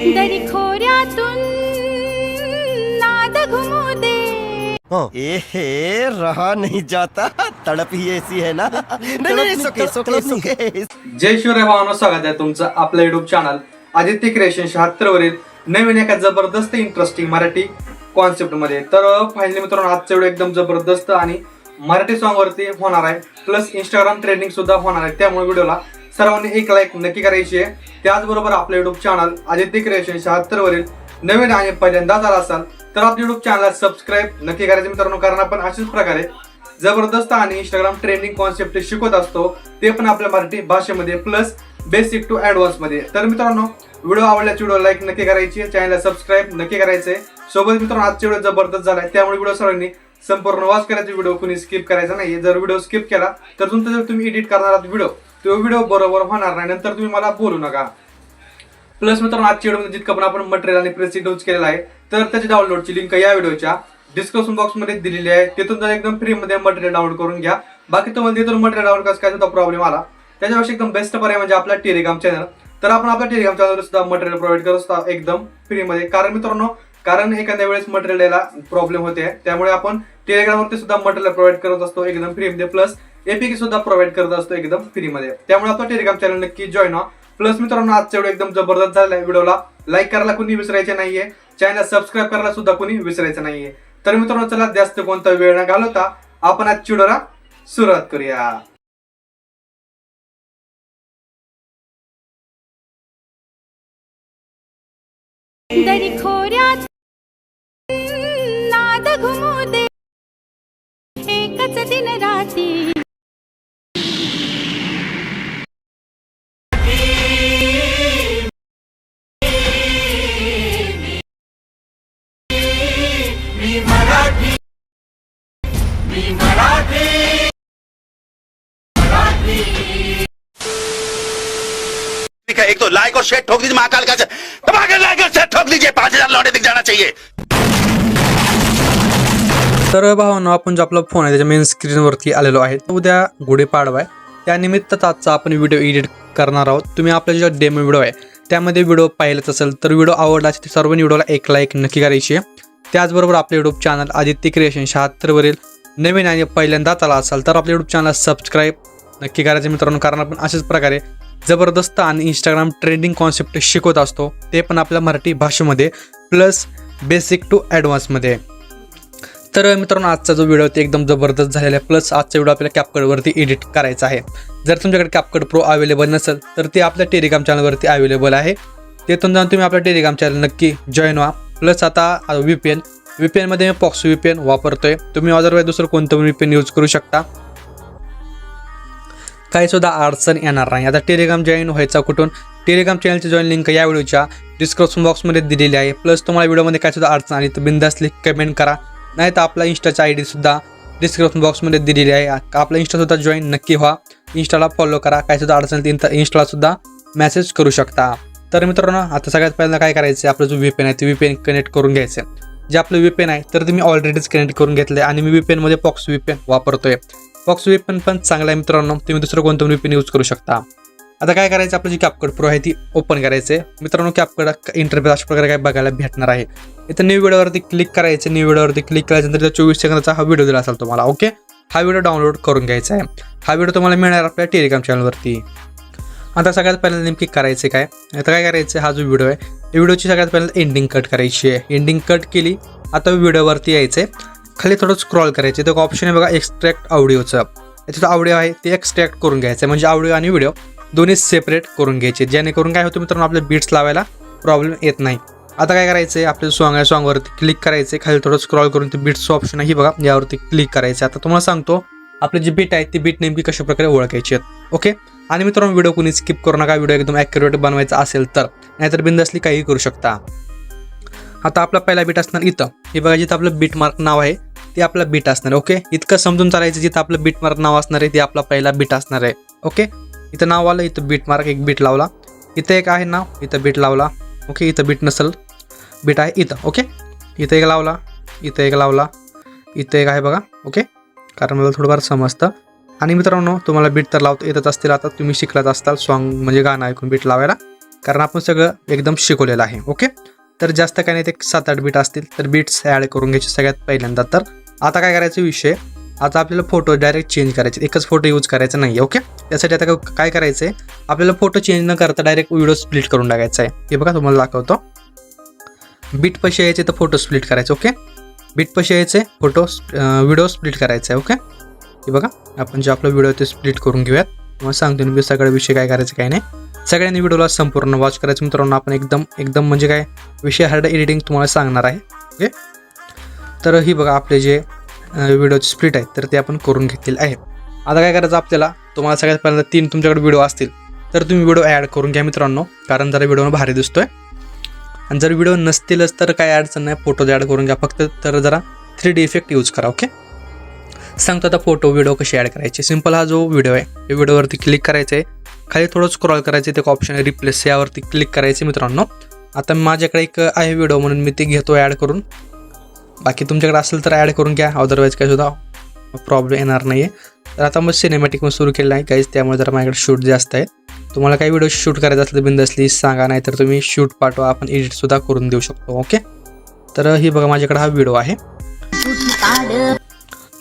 दरी खोऱ्यातून नाद घुमू दे. रहा नहीं जाता, तड़प ही ऐसी है ना. नहीं, सुके. जय शिवराय भावांनो, स्वागत आहे तुमचं आपलं युट्यूब चॅनल आदित्य क्रिएशन 76 वरील नवीन एका जबरदस्त इंटरेस्टिंग मराठी कॉन्सेप्ट मध्ये. तर फायनली मित्रांनो, आजचा व्हिडिओ एकदम जबरदस्त आणि मराठी सॉन्ग वरती होणार आहे, प्लस इंस्टाग्राम ट्रेंडिंग सुद्धा होणार आहे. त्यामुळे व्हिडिओला सर्वांनी एक लाईक नक्की करायची आहे. त्याचबरोबर आपलं युट्यूब चॅनल आदित्य क्रिएशन 76 वरील नवीन आणि पहिल्यांदाच आला असाल तर आपल्या युट्यूब चॅनलला सबस्क्राईब नक्की करायचं मित्रांनो, कारण आपण अशाच प्रकारे जबरदस्त आणि इंस्टाग्राम ट्रेंडिंग कॉन्सेप्ट शिकवत असतो, ते पण आपल्या मराठी भाषेमध्ये प्लस बेसिक टू ऍडव्हान्स मध्ये. तर मित्रांनो, व्हिडिओ आवडल्यास व्हिडिओ लाईक नक्की करायची, चॅनलला सबस्क्राईब नक्की करायचंय. सोबत मित्रांनो, आजचा व्हिडिओ जबरदस्त झालाय, त्यामुळे व्हिडिओ सर्वांनी संपूर्ण वॉच करायचा. व्हिडिओ कुणी स्किप करायचा नाही. जर व्हिडिओ स्किप केला तर तुमचा जर तुम्ही एडिट करणार आहात व्हिडिओ, तो व्हिडिओ बरोबर होणार नाही, नंतर तुम्ही मला बोलू नका. प्लस मित्रांनो, आजच्या व्हिडिओमध्ये जितकं पण आपण मटेरियल आणि प्रेस यूज केलेला आहे, तर त्याची डाउनलोडची लिंक या व्हिडिओच्या डिस्क्रिप्शन बॉक्स मध्ये दिलेली आहे. तिथून जर एकदम फ्री मध्ये मटेरियल डाउनलोड करून घ्या. बाकी तुम्हाला तिथून मटेरियल डाउनलोड करायचा काय सुद्धा प्रॉब्लेम आला, त्याच्यापेक्षा एकदम बेस्ट पर्याय म्हणजे आपला टेलिग्राम चॅनल. तर आपण आपल्या टेलिग्राम चॅनलवर सुद्धा मटेरियल प्रोव्हाइड करत असतो एकदम फ्री मध्ये. कारण मित्रांनो, एखाद्या वेळेस मटेरियल द्यायला प्रॉब्लेम होते, त्यामुळे आपण टेलिग्रामवरती सुद्धा मटेरियल प्रोव्हाइड करत असतो एकदम फ्री मध्ये, प्लस एपीके सुद्धा प्रोव्हाइड करत असतो एकदम फ्री मध्ये. त्यामुळे आपला टेलिग्राम चॅनल नक्की जॉईन व्हा. प्लस मित्रांनो, आजचा व्हिडिओ एकदम जबरदस्त झालाय. व्हिडिओला लाईक करायला कोणी विसरायचे नाहीये, चॅनल सबस्क्राईब करायला सुद्धा कोणी विसरायचं नाहीये. तर मित्रांनो, चला जास्त कोणता वेळ न घालवता आपण आजच्या व्हिडिओला सुरुवात करूया. दरी खोऱ्यात नाद घुमू दे, एकच दिन राती. एक तो लाइक और शेयर ठोक दीजिए, महाकाल का धमाके लाइक और शेयर ठोक दीजिए, 5000 लौटे दिख जाना चाहिए. तर भावांनो, आपण जो आपला फोन आहे त्याच्या मेन स्क्रीनवरती आलेलो आहे. उद्या गुढीपाडवा आहे, त्यानिमित्त आजचा आपण व्हिडिओ एडिट करणार आहोत. तुम्ही आपला जो डेमो व्हिडिओ आहे त्यामध्ये व्हिडिओ पाहिलेच असेल, तर व्हिडिओ आवडला असेल तर सर्वांनी व्हिडिओला एक लाईक नक्की करायची आहे. त्याचबरोबर आपलं युट्यूब चॅनल आदित्य क्रिएशन 76 वरील नवीन आणि पहिल्यांदाच आला असाल तर आपल्या युट्यूब चॅनलला सबस्क्राईब नक्की करायचं मित्रांनो, कारण आपण अशाच प्रकारे जबरदस्त आणि इंस्टाग्राम ट्रेंडिंग कॉन्सेप्ट शिकवत असतो, ते पण आपल्या मराठी भाषेमध्ये प्लस बेसिक टू ॲडव्हान्समध्ये. तर मित्रांनो, आजचा जो व्हिडिओ ते एकदम जबरदस्त झालेला आहे. प्लस आजचा व्हिडिओ आपल्याला कॅपकटवरती एडिट करायचा आहे. जर तुमच्याकडे कॅपकट प्रो अवेलेबल नसेल तर ते आपल्या टेलिग्राम चॅनलवरती अवेलेबल आहे. तिथून जाऊन तुम्ही आपल्या टेलिग्राम चॅनल नक्की जॉईन व्हा. प्लस आता VPNमध्ये मी पॉक्स VPN वापरतोय. तुम्ही अदरवाईज दुसरं कोणतं VPN यूज करू शकता, काही सुद्धा अडचण येणार नाही. आता टेलिग्राम जॉईन व्हायचा कुठून? टेलिग्राम चॅनलची जॉईन लिंक या व्हिडिओच्या डिस्क्रिप्शन बॉक्समध्ये दिलेली आहे. प्लस तुम्हाला व्हिडिओमध्ये काय सुद्धा अडचण आली तर बिंदासली कमेंट करा, नाही तर आपला इंस्टाचा ID सुद्धा डिस्क्रिप्शन बॉक्समध्ये दिलेली आहे. आपला इंस्टासुद्धा जॉईन नक्की व्हा, इंस्टाला फॉलो करा. काय सुद्धा अडचण येईल तर इंस्टाला सुद्धा मेसेज करू शकता. तर मित्रांनो, आता सगळ्यात पहिल्यांदा काय करायचं, आपलं जो VPN आहे ते VPN कनेक्ट करून घ्यायचं. जे आपलं VPN आहे तर ते मी ऑलरेडीच कनेक्ट करून घेतलं आहे आणि मी VPN मध्ये पॉक्स VPN वापरतोय. पॉक्स VPN पण चांगला आहे मित्रांनो, तुम्ही दुसरं कोणतं VPN यूज करू शकता. आता काय करायचं, आपलं जी कॅपकट प्रो आहे ती ओपन करायचं आहे. मित्रांनो, कॅपकट इंटरफेस अशा प्रकारे काय बघायला भेटणार आहे. इथं न्यू व्हिडिओवरती क्लिक करायचं. न्यू व्हिडिओवरती क्लिक केल्यानंतर 24 सेकंदाचा हा व्हिडिओ दिला असेल तुम्हाला. ओके, हा व्हिडिओ डाउनलोड करून घ्यायचा आहे. हा व्हिडिओ तुम्हाला मिळणार आपल्या टेलिग्राम चॅनलवरती. आता सगळ्यात पहिल्यांदा नेमकी करायचं काय, आता काय करायचं, हा जो व्हिडिओ आहे या व्हिडिओची सगळ्यात पहिल्यांदा एंडिंग कट करायची आहे. एंडिंग कट केली. आता व्हिडिओवरती यायचं आहे, खाली थोडं स्क्रॉल करायचं. तर ऑप्शन आहे बघा एक्स्ट्रॅक्ट ऑडिओचं. याचं ऑडिओ आहे ते एक्स्ट्रॅक्ट करून घ्यायचं आहे, म्हणजे ऑडिओ आणि व्हिडिओ दोन्ही सेपरेट करून घ्यायचे, जेणेकरून काय होतं मित्रांनो, आपल्या बीट्स लावायला प्रॉब्लेम येत नाही. आता काय करायचं आहे, आपलं सॉंग आहे, सॉंगवरती क्लिक करायचं आहे. खाली थोडं स्क्रॉल करून ते बीट्सचं ऑप्शन आहे बघा, यावरती क्लिक करायचं. आता तुम्हाला सांगतो आपली जी बीट आहे ती बीट नेमकी कशा प्रकारे ओळखायची आहेत. ओके, आणि मित्रांनो, व्हिडिओ कोणी स्किप करू नका. व्हिडिओ एकदम ॲक्युरेट बनवायचा असेल तर, नाहीतर बिंदासली काही करू शकता. आता आपला पहिला बीट असणार इथं, हे बघा, जिथं आपलं बीट मार्क नाव आहे ते आपलं बीट असणार आहे. ओके, इतकं समजून चालायचं, जिथं आपलं बीट मार्क नाव असणार आहे ते आपला पहिला बीट असणार आहे. ओके, इथं नाव आलं, इथं बीट मार्क एक बीट लावला, इथं एक आहे नाव, इथं बीट लावला. ओके, इथं बीट नसेल, बीट आहे इथं. ओके, इथं एक लावला, इथं एक लावला, इथं एक आहे बघा. ओके, कारण मला थोडंफार समजतं. आणि मित्रांनो, तुम्हाला बीट तर लावता येतच असतील, आता तुम्ही शिकलाच असताल सॉन्ग म्हणजे गाणं ऐकून बीट लावायला. कारण आपण सगळं एकदम शिकवलेलं आहे. ओके, तर जास्त काय नाही, ते 7-8 बीट असतील तर बीट्स ॲड करून घ्यायचे सगळ्यात पहिल्यांदा. तर आता काय करायचा विषय, आता आपल्याला फोटो डायरेक्ट चेंज करायचे, एकच फोटो यूज करायचा नाही. ओके, त्यासाठी आता काय करायचं आहे, आपल्याला फोटो चेंज न करता डायरेक्ट व्हिडिओ स्प्लिट करून टाकायचा आहे. हे बघा तुम्हाला दाखवतो. बीट पशी यायचे तर फोटो स्प्लिट करायचे. ओके, बीट पशी यायचे फोटो व्हिडिओ स्प्लिट करायचा आहे. ओके, हे बघा आपण जे आपला व्हिडिओ ते स्प्लिट करून घेऊयात. तुम्हाला सांगतो मी सगळ्या विषय काय करायचं काय नाही. सगळ्यांनी व्हिडिओला संपूर्ण वॉच करायचं मित्रांनो. आपण एकदम म्हणजे काय विषय हार्ड एडिटिंग तुम्हाला सांगणार आहे. ओके, तर ही बघा आपले जे व्हिडिओचे स्प्लिट आहेत तर ते आपण करून घेतलेले आहे. आता काय करायचं आपल्याला, तुम्हाला सगळ्यात पहिल्यांदा 3 तुमच्याकडे व्हिडिओ असतील तर तुम्ही व्हिडिओ ॲड करून घ्या मित्रांनो, कारण जरा व्हिडिओ भारी दिसतोय. आणि जर व्हिडिओ नसतीलच तर काय अडचण नाही, फोटो ॲड करून घ्या फक्त. तर जरा 3D इफेक्ट यूज करा. ओके, सांगतो आता फोटो व्हिडिओ कशी ॲड करायची. सिंपल हा जो व्हिडिओ आहे त्या व्हिडिओवरती क्लिक करायचं आहे, खाली थोडं स्क्रॉल करायचं, ते ऑप्शन आहे रिप्लेस, यावरती क्लिक करायचे मित्रांनो. आता माझ्याकडे एक आहे व्हिडिओ म्हणून मी ते घेतो ॲड करून. बाकी तुमच्याकडे असेल तर ॲड करून घ्या, अदरवाईज काय सुद्धा प्रॉब्लेम येणार नाही आहे. तर आता मग सिनेमॅटिक पण सुरू केलं आहे गाईज, त्यामुळे जरा माझ्याकडे शूट जास्त आहे. तुम्हाला काही व्हिडिओ शूट करायचा असलं तर बिंदासली सांगा, नाही तर तुम्ही शूट पाठवा, आपण एडिटसुद्धा करून देऊ शकतो. ओके, तर ही बघा माझ्याकडे हा व्हिडिओ आहे.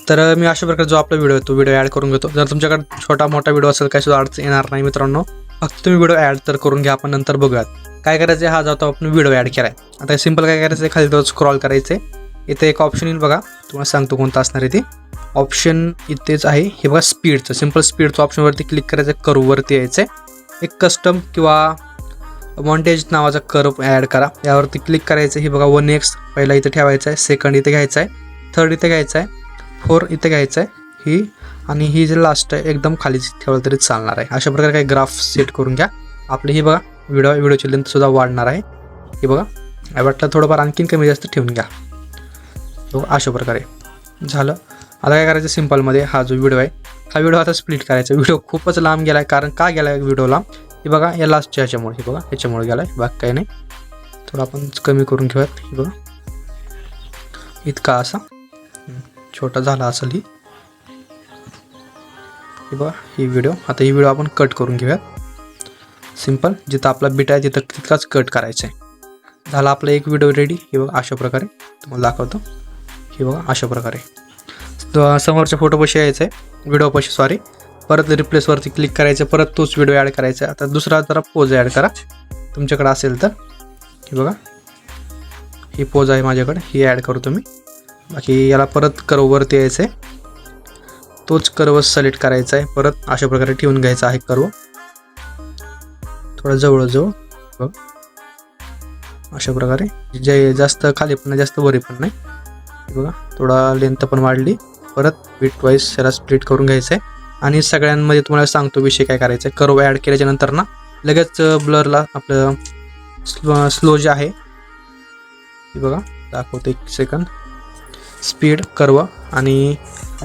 तर मी अशा प्रकारे जो आपला व्हिडिओ आहे तो व्हिडिओ ॲड करून घेतो. जर तुमच्याकडे छोटा मोठा व्हिडिओ असेल काय सुद्धा अडचण येणार नाही मित्रांनो, फक्त तुम्ही व्हिडिओ ॲड तर करून घ्या. आपण नंतर बघूयात काय करायचं आहे. हा जातो आपण व्हिडिओ ॲड केला आहे. आता सिंपल काय करायचं आहे, खाली तो स्क्रॉल करायचं आहे, इथे एक ऑप्शन येईल बघा, तुम्हाला सांगतो कोणतं असणार आहे ते ऑप्शन. इथेच आहे हे बघा, स्पीडचं. सिंपल स्पीडचं ऑप्शनवरती क्लिक करायचं, कर्ववरती यायचं आहे, एक कस्टम किंवा मॉन्टेज नावाचा कर्व ॲड करा, यावरती क्लिक करायचं. हे बघा 1x पहिला इथे ठेवायचा आहे, सेकंड इथे घ्यायचा आहे, थर्ड इथे घ्यायचा आहे, 4 इथे घ्यायचं आहे ही, आणि ही जे लास्ट आहे एकदम खाली ठेवलं तरी चालणार आहे. अशा प्रकारे काही ग्राफ सेट करून घ्या. आपली ही बघा व्हिडिओची लेंथसुद्धा वाढणार आहे. हे बघा वाटलं थोडंफार आणखीन कमी जास्त ठेवून घ्या. तो अशा प्रकारे झालं. आता काय करायचं, सिंपलमध्ये हा जो व्हिडिओ आहे हा व्हिडिओ आता स्प्लिट करायचा. व्हिडिओ खूपच लांब गेला आहे, कारण का गेला आहे व्हिडिओला, हे बघा या लास्टच्या ह्याच्यामुळे, हे बघा ह्याच्यामुळे गेला आहे, बाकी काही नाही. थोडं आपण कमी करून घेऊयात. हे बघा इतका असा छोटा झाला असेल ही. हे बघा ही व्हिडिओ. आता ही व्हिडिओ आपण कट करून घेऊयात. सिंपल जिथं आपला बीट आहे तिथं तितकाच कट करायचं आहे. झाला आपला एक व्हिडिओ रेडी. हे बघा अशा प्रकारे तुम्हाला दाखवतो. हे बघा अशा प्रकारे समोरच्या फोटोपाशी यायचं आहे, व्हिडिओपाशी सॉरी, परत रिप्लेसवरती क्लिक करायचं, परत तोच व्हिडिओ ॲड करायचा. आता दुसरा जरा पोज ॲड करा तुमच्याकडे असेल तर. हे बघा ही पोज आहे माझ्याकडे, ही ॲड करू तुम्ही. बाकी याला परत कर्ववरती यायचं आहे, तोच कर्व सिलेक्ट करायचा आहे, परत अशा प्रकारे ठेवून घ्यायचा आहे कर्व, थोडा जवळजवळ बघ अशा प्रकारे. जे जास्त खाली पण नाही जास्त वरी पण नाही. बघा थोडा लेंथ पण वाढली. परत बीट वाईज याला स्प्लिट करून घ्यायचं आहे. आणि सगळ्यांमध्ये तुम्हाला सांगतो विषय काय करायचा आहे, कर्व ॲड केल्याच्या नंतर ना लगेच ब्लरला आपलं स्लो जे आहे हे बघा दाखवतो, 1 सेकंद, स्पीड कर्व आणि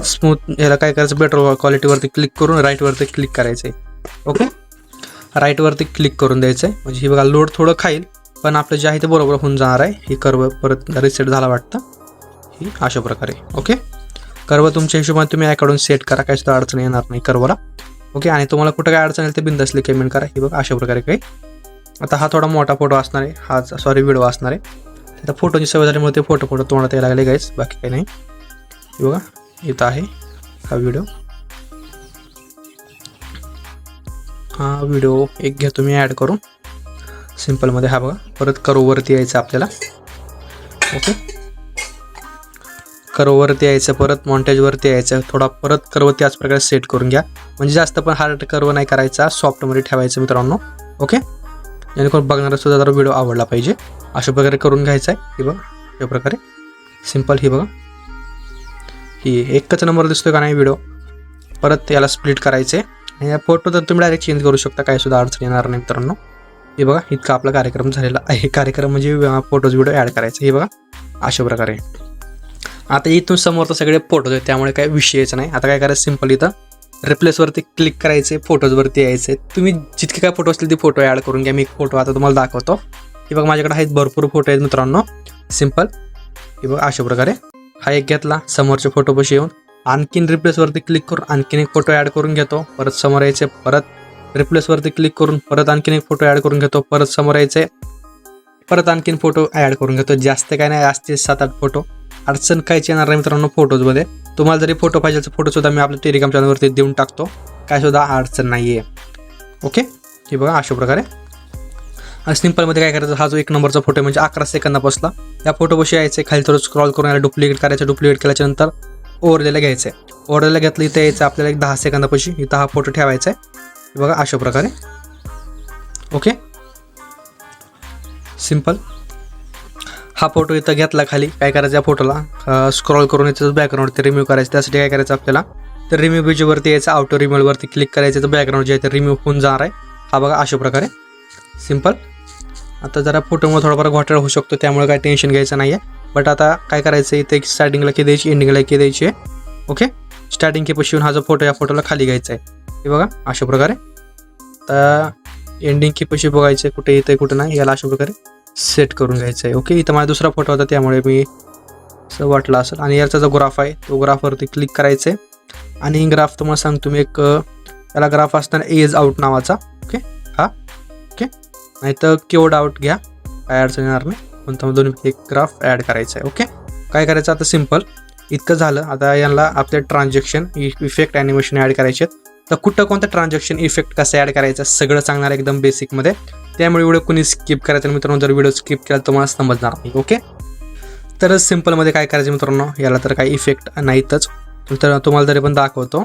स्मूथ, याला काय करायचं, बेटर क्वालिटीवरती क्लिक करून राईटवरती क्लिक करायचं आहे. ओके, राईटवरती क्लिक करून द्यायचं आहे, म्हणजे ही बघा लोड थोडं खाईल पण आपलं जे आहे ते बरोबर होऊन जाणार आहे. ही कर्व परत रिसेट झाला वाटतं, ही अशा प्रकारे. ओके, कर्व तुमच्या हिशोबाने तुम्ही याकडून सेट करा, काही सुद्धा अडचण येणार नाही कर्वला. ओके, आणि तुम्हाला कुठं काय अडचण येईल ते बिंदासली कमेंट करा. ही बघा अशा प्रकारे काही. आता हा थोडा मोठा फोटो असणार आहे, हा सॉरी व्हिडिओ असणार आहे. आता फोटोची सवय झाल्यामुळे ते फोटो तोंडात यायला लागले गाईस, बाकी काही नाही. हे बघा इथं आहे हा व्हिडिओ. हा व्हिडिओ एक घ्या तुम्ही ॲड करून सिंपलमध्ये. हा बघा परत कर्ववरती यायचं आपल्याला. ओके, कर्ववरती यायचं, परत मॉन्टेजवरती यायचं, थोडा परत कर्व त्याच प्रकारे सेट करून घ्या, म्हणजे जास्त पण हार्ड कर्व नाही करायचा, सॉफ्टमध्ये ठेवायचं मित्रांनो. ओके, जेणेकरून बघणारा सुद्धा जरा व्हिडिओ आवडला पाहिजे. अशा प्रकारे करून घ्यायचा आहे. हे बघा अशा प्रकारे सिंपल. ही बघा ही एकच नंबर दिसतोय का नाही व्हिडिओ. परत याला स्प्लिट करायचे आणि या फोटो तर तुम्ही डायरेक्ट चेंज करू शकता, काही सुद्धा अडचण येणार नाही मित्रांनो. हे बघा इतका आपला कार्यक्रम झालेला आहे. कार्यक्रम म्हणजे फोटोज व्हिडिओ ॲड करायचा. हे बघा अशा प्रकारे. आता इथून समोर तर सगळे फोटोज आहेत त्यामुळे काही विषयच नाही. आता काय करायचं, सिंपल इथं रिप्लेसवरती क्लिक करायचे, फोटोजवरती यायचे. तुम्ही जितके काय फोटो असतील ते फोटो ॲड करून घ्या. मी एक फोटो आता तुम्हाला दाखवतो. हे बघा माझ्याकडे आहेत भरपूर फोटो आहेत मित्रांनो. सिंपल हे बघा अशा प्रकारे हा एक घेतला, समोरच्या फोटोपाशी येऊन आणखीन रिप्लेसवरती क्लिक करून आणखीन एक फोटो ॲड करून घेतो. परत समोर यायचे, परत रिप्लेसवरती क्लिक करून परत आणखीन एक फोटो ॲड करून घेतो. परत समोर यायचे, परत आणखीन फोटो ॲड करून घेतो. जास्त काय नाही, असते 7-8 फोटो. अडचण काहीच येणार नाही मित्रांनो फोटोजमध्ये. तुम्हाला जरी फोटो पाहिजे तर फोटोसुद्धा मी आपल्या टेलिग्राम चॅनलवरती देऊन टाकतो, काय सुद्धा अडचण नाही आहे. ओके, हे बघा अशा प्रकारे. आणि सिंपलमध्ये काय करायचं, हा जो 1 नंबरचा फोटो म्हणजे 11 सेकंदापासला या फोटोपाशी यायचं, खाली थोडं स्क्रॉल करून याला डुप्लिकेट करायचं. डुप्लिकेट केल्याच्या नंतर ओव्हरलेला घ्यायचं आहे. ओव्हरलेला घेतलं इथं यायचं आपल्याला एक 10 सेकंदापाशी, इथं हा फोटो ठेवायचा आहे. बघा अशा प्रकारे. Okay, simple. हा फोटो इथं घेतला, खाली काय करायचं, या फोटोला स्क्रॉल करून याचं बॅकग्राऊंड रिमूव्ह करायचं. त्यासाठी काय करायचं आपल्याला, तर रिमूव्ह पेजवरती यायचं, आउटो रिमूव्हवरती क्लिक करायचं, तर बॅकग्राऊंड जे आहे ते रिमूव्ह होऊन जाणार आहे. हा बघा अशा प्रकारे सिंपल. आता जरा फोटोमध्ये थोडाफार घोटाळा होऊ शकतो, त्यामुळे काय टेन्शन घ्यायचं नाही आहे. बट आता काय करायचं, इथे स्टार्टिंगला की द्यायची, एंडिंगला की द्यायची आहे. ओके, स्टार्टिंग की पशी हा जो फोटो या फोटोला खाली घ्यायचा आहे. हे बघा अशा प्रकारे. तर एंडिंग की पशी बघायचं कुठे इथे कुठं नाही, याला अशा प्रकारे सेट करून घ्यायचं आहे. ओके, इथं माझा दुसरा फोटो होता त्यामुळे मी असं वाटलं असेल. आणि याचा जो ग्राफ आहे तो ग्राफवरती क्लिक करायचं आहे. आणि ग्राफ तुम्हाला सांगतो मी, एक याला ग्राफ असताना एज आउट नावाचा. ओके, हा ओके, नाही तर कीवर्ड आउट घ्या, काय अडचण येणार नाही. कोणता दोन एक ग्राफ ॲड करायचा आहे. ओके, काय करायचं आता, सिंपल इतकं झालं. आता यांना आपले ट्रान्झॅक्शन इफेक्ट ॲनिमेशन ॲड करायचे आहेत. तर कुठं कोणतं ट्रान्झॅक्शन इफेक्ट कसं ॲड करायचं सगळं सांगणार एकदम बेसिकमध्ये. त्यामुळे व्हिडिओ कोणी स्किप करायचं मित्रांनो, जर व्हिडिओ स्किप केला तर तुम्हाला समजणार नाही. ओके, तर सिंपलमध्ये काय करायचं मित्रांनो, याला तर काही इफेक्ट नाहीतच, तर तुम्हाला तरी पण दाखवतो.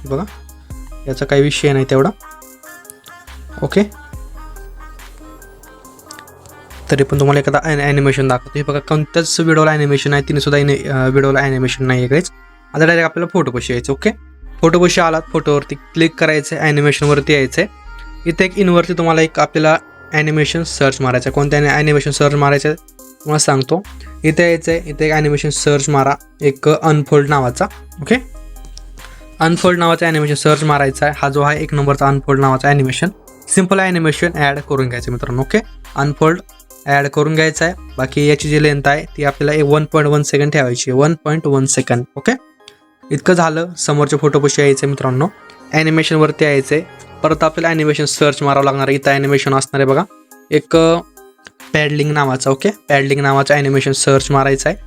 बघा याचा काही विषय नाही तेवढा. ओके, तरी पण तुम्हाला एखादा ॲनिमेशन दाखवतो. हे बघा कोणत्याच व्हिडिओला ॲनिमेशन आहे, तिने सुद्धा व्हिडिओला ॲनिमेशन नाही आहे काहीच. आता डायरेक्ट आपल्याला फोटोपाशी यायचं. ओके, फोटोपाशी आलात, फोटोवरती क्लिक करायचं, ॲनिमेशनवरती यायचं आहे. इथे एक इनवरती तुम्हाला एक आपल्याला ॲनिमेशन सर्च मारायचं आहे. कोणत्या ॲनिमेशन सर्च मारायचं तुम्हाला सांगतो. इथे यायचं आहे, इथे एक ॲनिमेशन सर्च मारा, एक अनफोल्ड नावाचा. ओके, अनफोल्ड नावाचा ॲनिमेशन सर्च मारायचा आहे. हा जो आहे 1 नंबरचा अनफोल्ड नावाचा ॲनिमेशन, सिंपल ॲनिमेशन ॲड करून घ्यायचं मित्रांनो. ओके, अनफोल्ड ॲड करून घ्यायचं आहे. बाकी याची जी लेंथ आहे ती आपल्याला 1.1 सेकंड ठेवायची, 1.1 सेकंड. ओके, इतकं झालं. समोरच्या फोटोपाशी यायचं मित्रांनो, ॲनिमेशनवरती यायचं आहे. परत आपल्याला ॲनिमेशन सर्च मारावं लागणार आहे. इथं ॲनिमेशन असणार आहे बघा, एक पॅडलिंग नावाचा. ओके, पॅडलिंग नावाचा ॲनिमेशन सर्च मारायचा आहे.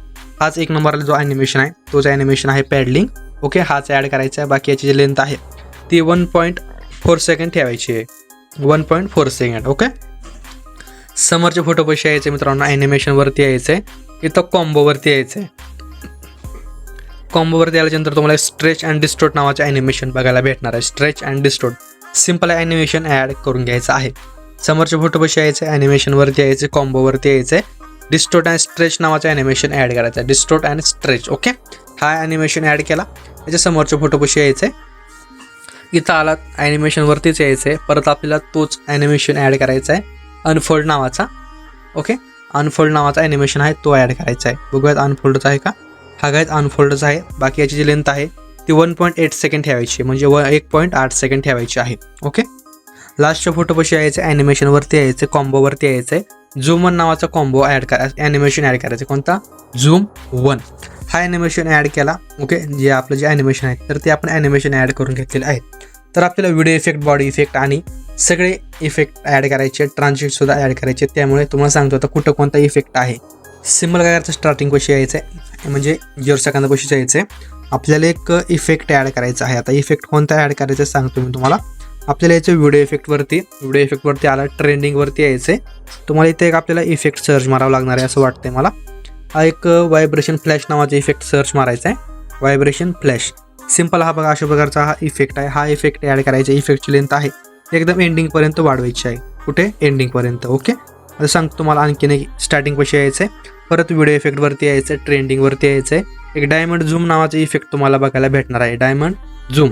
हाच 1 नंबरला जो ॲनिमेशन आहे तोच ॲनिमेशन आहे पॅडलिंग. ओके, हाच ॲड करायचा आहे. बाकी याची जी लेंथ आहे ती 1.4 सेकंड ठेवायची आहे, 1.4 सेकंड. ओके, समोरच्या फोटोपाशी यायचं मित्रांनो, ॲनिमेशनवरती यायचं आहे. इथं कॉम्बोवरती यायचं आहे. कॉम्बोवरती आल्याच्यानंतर तुम्हाला स्ट्रेच अँड डिस्टोर्ट नावाचं ॲनिमेशन बघायला भेटणार आहे. Stretch and distort simple animation add करून घ्यायचं आहे. समोरच्या फोटोपाशी यायचं आहे, ॲनिमेशनवरती यायचं, कॉम्बोवरती यायचं आहे. डिस्टोर्ट अँड स्ट्रेच नावाचं ॲनिमेशन ॲड करायचं आहे. Distort and stretch. ओके, हा ॲनिमेशन ॲड केला. त्याच्या समोरच्या फोटोपाशी यायचं आहे. इथं आलात, ॲनिमेशनवरतीच यायचं आहे. परत आपल्याला तोच ॲनिमेशन ॲड करायचा आहे, अनफोल्ड नावाचा. ओके, अनफोल्ड नावाचा ॲनिमेशन आहे तो ॲड करायचा आहे. बघूयात अनफोल्डचा आहे का. हा काय अनफोल्डचा आहे. बाकी याची जी लेंथ आहे ती 1.8 सेकंड ठेवायची, म्हणजे 1.8 सेकंड ठेवायची आहे. ओके, लास्टच्या फोटोपाशी यायचं, ॲनिमेशनवरती यायचं, कॉम्बोवरती यायचं आहे. झूम 1 नावाचा कॉम्बो ॲड करायचा, ॲनिमेशन ॲड करायचं. कोणता, झूम 1. हा ॲनिमेशन ॲड केला. ओके, जे आपलं जे ॲनिमेशन आहे तर ते आपण ॲनिमेशन ॲड करून घेतलेलं आहे. तर आपल्याला व्हिडिओ इफेक्ट, बॉडी इफेक्ट आणि सगळे इफेक्ट ॲड करायचे, ट्रान्झॅक्शनसुद्धा ॲड करायचे. त्यामुळे तुम्हाला सांगतो आता कुठं कोणता इफेक्ट आहे. सिम्पल काय करायचं, स्टार्टिंग कशी यायचं आहे, म्हणजे 0 सेकंदापाशीच यायचं आहे. आपल्याला एक इफेक्ट ॲड करायचा आहे. आता इफेक्ट कोणता ॲड करायचा सांगतो मी तुम्हाला. आपल्याला याचं व्हिडिओ इफेक्टवरती आला, ट्रेंडिंगवरती यायचं आहे. तुम्हाला इथे एक आपल्याला इफेक्ट सर्च मारावं लागणार आहे असं वाटतंय मला. हा एक व्हायब्रेशन फ्लॅश नावाचा इफेक्ट सर्च मारायचा आहे, व्हायब्रेशन फ्लॅश. सिंपल हा बघा अशा प्रकारचा हा इफेक्ट आहे. हा इफेक्ट ॲड करायचा. इफेक्टची लेंथ आहे एकदम एंडिंगपर्यंत वाढवायची आहे. कुठे, एंडिंगपर्यंत. ओके, आता सांगतो तुम्हाला आणखीन एक. स्टार्टिंग कशी यायचं आहे, परत व्हिडिओ इफेक्टवरती यायचं, ट्रेंडिंगवरती यायचं आहे. एक डायमंड झूम नावाचा इफेक्ट तुम्हाला बघायला भेटणार आहे, diamond zoom.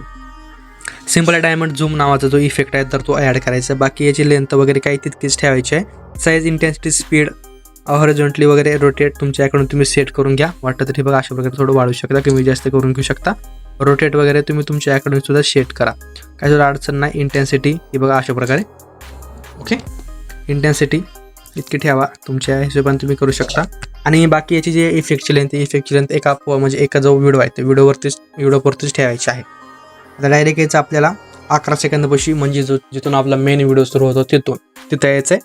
Simple diamond zoom नावाचा जो इफेक्ट आहे तर तो ॲड करायचा. बाकी याची लेंथ वगैरे काही तितकीच ठेवायची आहे. साईज, इंटेन्सिटी, स्पीड, हॉरिझॉन्टली वगैरे रोटेट तुमच्याकडून तुम्ही सेट करून घ्या. वाटतं तरी बघा अशा प्रकारे थोडं वाढू शकता, कमी जास्त करून घेऊ शकता. रोटेट वगैरे तुम्ही तुमच्याकडून सुद्धा सेट करा, काही सुद्धा अडचण नाही. इंटेन्सिटी ही बघा अशा प्रकारे. ओके, इंटेन्सिटी इतकी ठेवा, तुमच्या हिशोबाने तुम्ही करू शकता. आणि बाकी याची जी इफेक्टची लेंथ एका जो व्हिडिओ आहे त्या व्हिडिओवरतीच ठेवायची आहे. आता डायरेक्ट यायचं आपल्याला 11 सेकंदापाशी, म्हणजे जिथून आपला मेन व्हिडिओ सुरू होतो तिथं यायचं आहे.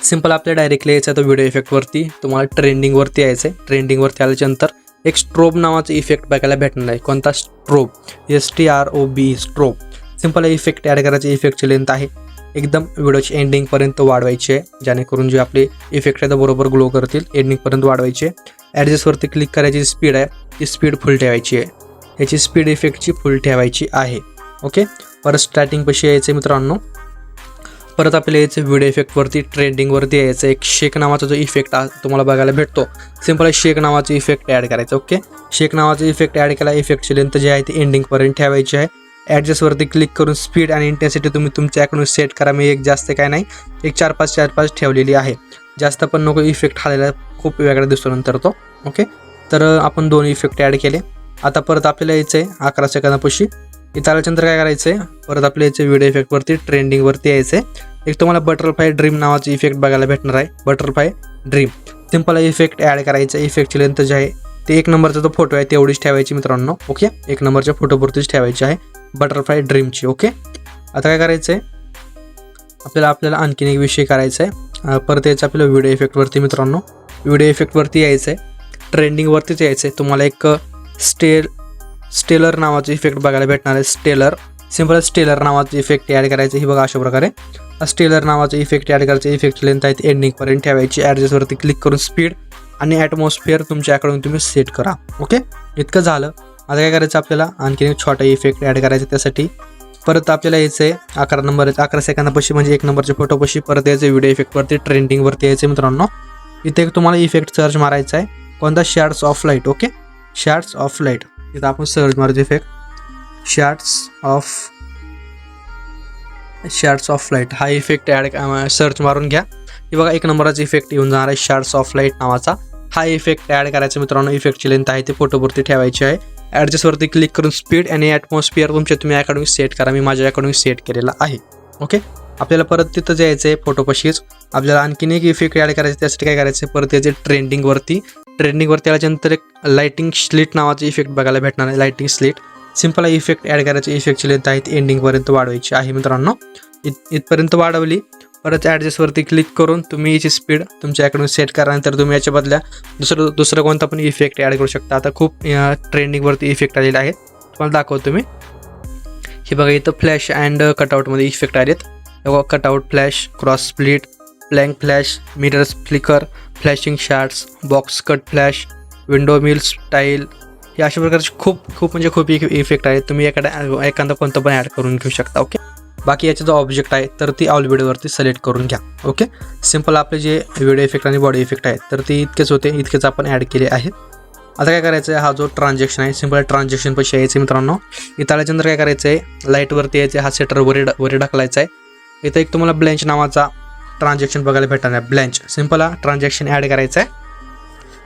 सिंपल आपल्याला डायरेक्टली यायचं आहे तर व्हिडिओ इफेक्टवरती. तुम्हाला ट्रेंडिंगवरती यायचं आहे. ट्रेंडिंगवरती आल्याच्यानंतर एक स्ट्रोब नावाचं इफेक्ट बघायला भेटणार आहे. कोणता? Strobe, STROB, strobe. Simple effect add करायचे. इफेक्टची लेंथ आहे एकदम व्हिडिओची एंडिंगपर्यंत वाढवायची आहे, जेणेकरून जे आपले इफेक्ट आहे बरोबर ग्लो करतील. एंडिंगपर्यंत वाढवायचे. ॲडजस्टवरती क्लिक करायची. स्पीड आहे ती स्पीड फुल ठेवायची आहे. याची स्पीड इफेक्टची फुल ठेवायची आहे. ओके. परत स्टार्टिंगपाशी यायचं मित्रांनो. परत आपल्याला यायचं व्हिडिओ इफेक्टवरती ट्रेंडिंगवरती यायचं. एक शेक नावाचा जो इफेक्ट तुम्हाला बघायला भेटतो, सिंपल शेक नावाचं इफेक्ट ॲड करायचं. ओके. शेक नावाचं इफेक्ट ॲड केला. इफेक्टची लेंथ जी आहे ती एंडिंगपर्यंत ठेवायची आहे. ॲडजस्टवरती क्लिक करून स्पीड आणि इंटेन्सिटी तुम्ही तुमच्याकडून सेट करा. मी एक जास्त काय नाही, एक 4-5 ठेवलेली आहे. जास्त पण नको, इफेक्ट हालायला खूप वेगळा दिसतो नंतर तो. ओके. तर आपण 2 इफेक्ट ॲड केले. आता परत आपल्याला यायचं आहे 11 सेकंदापाशी. इथं आल्यानंतर काय करायचं आहे, परत आपल्या यायचं व्हिडिओ इफेक्टवरती ट्रेंडिंगवरती यायचं आहे. एक तुम्हाला बटरफ्लाय ड्रीम नावाचं इफेक्ट बघायला भेटणार आहे. Butterfly dream simple effect add करायचं. इफेक्टची लेंथ जी आहे ते 1 नंबरचा जो फोटो आहे तेवढीच ठेवायची मित्रांनो. ओके. 1 नंबरच्या फोटोपुरतीच ठेवायची आहे बटरफ्लाय ड्रीमची. ओके. आता काय करायचं आहे, आपल्याला आणखीन एक विषय करायचा आहे. परत यायचं आपल्याला व्हिडिओ इफेक्टवरती मित्रांनो. व्हिडिओ इफेक्टवरती यायचं आहे. ट्रेंडिंगवरतीच यायचं आहे. तुम्हाला एक स्टेलर नावाचं इफेक्ट बघायला भेटणार आहे. सिंपल स्टेलर नावाचं इफेक्ट ॲड करायचं. ही बघा अशा प्रकारे स्टेलर नावाचं इफेक्ट ॲड करायचं. इफेक्टची लेंथ आहे ती एंडिंगपर्यंत ठेवायची. ॲडजस्टवरती क्लिक करून स्पीड आणि ॲटमॉस्फिअर तुमच्याकडून तुम्ही सेट करा. ओके. इतकं झालं. आता काय करायचं, आपल्याला आणखीन एक छोटा इफेक्ट ॲड करायचा. त्यासाठी परत आपल्याला यायचं आहे 11 सेकंदापाशी, म्हणजे 1 नंबरच्या फोटोपाशी. परत यायचं व्हिडिओ इफेक्टवरती ट्रेंडिंगवरती यायचं मित्रांनो. इथे एक तुम्हाला इफेक्ट सर्च मारायचा आहे. कोणता? Shades of light. Okay. Shades of light. इथं आपण सर्च मारायचं इफेक्ट शॅड्स ऑफ लाईट. हा इफेक्ट सर्च मारून घ्या. हे बघा 1 नंबरचा इफेक्ट येऊन जाणार आहे शॅड्स ऑफ लाईट नावाचा. हा इफेक्ट ॲड करायचा मित्रांनो. इफेक्टची लेंथ आहे ते फोटोवरती ठेवायची आहे. ॲडजस्टवरती क्लिक करून स्पीड आणि ॲटमॉस्फिअर तुम्ही अकॅडमिक सेट करा. मी माझ्या अकॅडमिक सेट केलेला आहे. ओके. आपल्याला परत तिथं जायचं आहे फोटोपाशीच. आपल्याला आणखीन एक इफेक्ट ॲड करायचं. त्यासाठी काय करायचं, परत यायचे ट्रेंडिंगवरती आल्याच्यानंतर एक लाइटिंग स्लिट नावाचं इफेक्ट बघायला भेटणार आहे. Lighting slit simple effect add करायची. इफेक्टची लेंथ आहे ती एंडिंगपर्यंत वाढवायची आहे मित्रांनो. इथपर्यंत वाढवली. परत ॲडजस्टवरती क्लिक करून तुम्ही याची स्पीड तुमच्याकडून सेट करा. नंतर तुम्ही याच्या बदल्या दुसरं कोणता पण इफेक्ट ॲड करू शकता. आता खूप ट्रेंडिंगवरती इफेक्ट आलेले आहेत, तुम्हाला दाखवतो मी. हे बघा इथं फ्लॅश अँड कटआउटमध्ये इफेक्ट आलेत. Cutout, flash, cross split, blank flash, mirrors flicker, flashing shots, box cut flash, window mill style, हे अशा प्रकारचे खूप इफेक्ट आहेत. तुम्ही एखादा कोणतं पण ॲड करून घेऊ शकता. ओके. बाकी याचा जो ऑब्जेक्ट आहे तर ती ऑल व्हिडिओवरती सिलेक्ट करून घ्या. ओके. सिंपल आपले जे व्हिडिओ इफेक्ट आणि बॉडी इफेक्ट आहेत तर ते इतकेच आपण ॲड केले आहेत. आता काय करायचं आहे, हा जो ट्रान्झॅक्शन आहे सिंपल ट्रान्झॅक्शन पैसे यायचे मित्रांनो. इथं आल्याच्यानंतर काय करायचं आहे, लाईटवरती यायचं. हा सेटर वर ढकलायचा आहे. इथं एक तुम्हाला ब्लँच नावाचा ट्रान्झॅक्शन बघायला भेटणार आहे. ब्लँच सिंपल हा ट्रान्झॅक्शन ॲड करायचा आहे.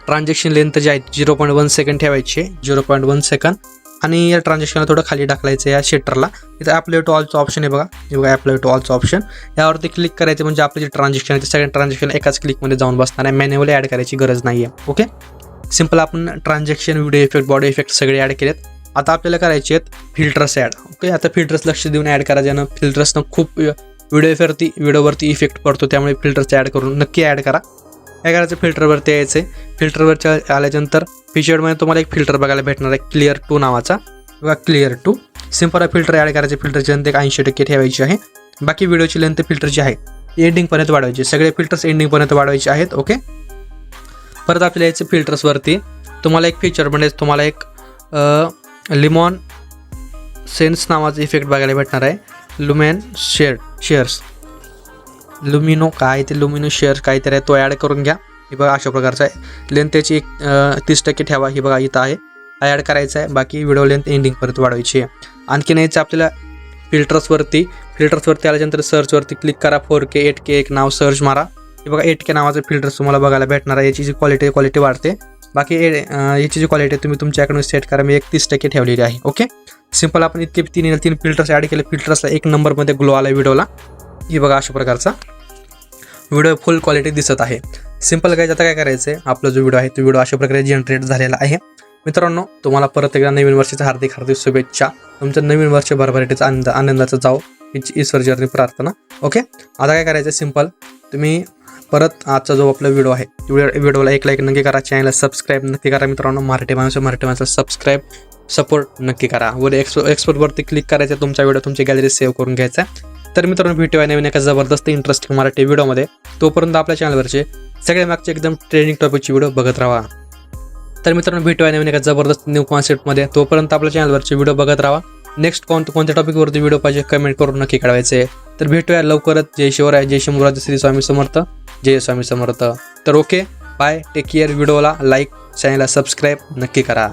ट्रान्झॅक्शन लेंथ जी आहे 0.1 सेकंड ठेवायची आहे. 0.1 सेकंड. आणि या ट्रान्झॅक्शनला थोडं खाली टाकलायचं आहे या शेटरला. इथं अप्लाय टू ऑलचं ऑप्शन आहे बघा. हे बघा अप्लाय टू ऑलचं ऑप्शन. यावरती क्लिक करायचं म्हणजे आपलं जे ट्रान्झॅक्शन आहे ते सगळ्या ट्रान्झॅक्शन एकाच क्लिकमध्ये जाऊन बसणार आहे. मॅन्युअली ॲड करायची गरज नाही आहे. ओके. सिंपल आपण transaction, video effect, body effect सगळे ॲड केलेत. आता आपल्याला करायचे आहेत फिल्टर्स ॲड. ओके. आता फिल्टर्स लक्ष देऊन ॲड करा, ज्यानं फिल्टर्सनं खूप व्हिडिओवरती इफेक्ट पडतो. त्यामुळे फिल्टर्स ॲड करून नक्की ॲड करा. काय करायचं, फिल्टरवरती यायचं. फिल्टरवरच्या आल्याच्यानंतर फीचरमध्ये तुम्हाला एक फिल्टर बघायला भेटणार आहे क्लिअर 2 नावाचा. बघा क्लिअर 2 सिंपल फिल्टर ॲड करायचे. फिल्टरची लेंथ 80% ठेवायची आहे. बाकी व्हिडिओची लेंथ फिल्टरची आहे एंडिंगपर्यंत वाढवायची. सगळे फिल्टर्स एंडिंगपर्यंत वाढवायचे आहेत. ओके. परत आपल्याला यायचं फिल्टर्सवरती. तुम्हाला एक फीचरमध्ये तुम्हाला एक लिमॉन सेन्स नावाचा इफेक्ट बघायला भेटणार आहे. लुमेन शेअर्स लुमिनो काय ते लुमिनो शेअर्स काहीतरी आहे, तो ॲड करून घ्या. हे बघा अशा प्रकारचा आहे. लेंथ त्याची 30% ठेवा. ही बघा इथं आहे, हा ॲड करायचा आहे. बाकी व्हिडिओ लेंथ एंडिंगपर्यंत वाढवायची आहे. आणखीन यायचं आपल्याला फिल्टर्सवरती आल्याच्यानंतर सर्चवरती क्लिक करा. 4K 8K एक नाव सर्च मारा. हे बघा 8K नावाचं फिल्टर्स तुम्हाला बघायला भेटणार आहे. याची जी क्वालिटी वाढते. बाकी याची जी क्वालिटी तुम्ही तुमच्याकडून सेट करा. मी 31% ठेवलेली आहे. ओके. सिंपल आपण इतके 3 फिल्टर्स ॲड केले. फिल्टर्सला 1 नंबरमध्ये ग्लो आला व्हिडिओला. हे बघा अशा प्रकारचा व्हिडिओ फुल क्वालिटी दिसत आहे. सिंपल काय आता काय करायचं आहे, आपला जो व्हिडिओ आहे तो व्हिडिओ अशा प्रकारे जनरेट झालेला आहे. मित्रांनो, तुम्हाला परत एकदा नवीन वर्षाच्या हार्दिक हार्दिक शुभेच्छा. तुमचं नवीन वर्ष भरभराटीचा आनंदाचं जाओ हीच ईश्वरचरणी प्रार्थना. ओके, आता काय करायचं सिंपल, तुम्ही परत आजचा जो आपला व्हिडिओ आहे व्हिडिओला एक लाईक नक्की करा, चॅनलला सबस्क्राईब नक्की करा मित्रांनो. मराठी माणसं सबस्क्राईब सपोर्ट नक्की करा. वर एक्सपोर्टवरती क्लिक करायचं, तुमचा व्हिडिओ तुमची गॅलरी सेव्ह करून घ्यायचा. तर मित्रांनो, भेटूया नवीन एका जबरदस्त इंटरेस्टिंग मराठी व्हिडिओमध्ये. तोपर्यंत आपल्या चॅनलवरचे सगळ्या मागचे एकदम ट्रेंडिंग टॉपिकची व्हिडिओ बघत राहा. तर मित्रांनो, भेटूया नवीन एका जबरदस्त न्यू कॉन्सेप्टमध्ये. तोपर्यंत आपल्या चॅनलवरचे व्हिडिओ बघत राहा. नेक्स्ट कोणत्या टॉपिकवरती व्हिडिओ पाहिजे कमेंट करून नक्की कळवायचे. तर भेटूया लवकरच. जय शिवराय, जय शिवराज, श्री स्वामी समर्थ, जय स्वामी समर्थ. तर ओके, बाय, टेक केअर. व्हिडिओला लाईक, चॅनलला सबस्क्राईब नक्की करा.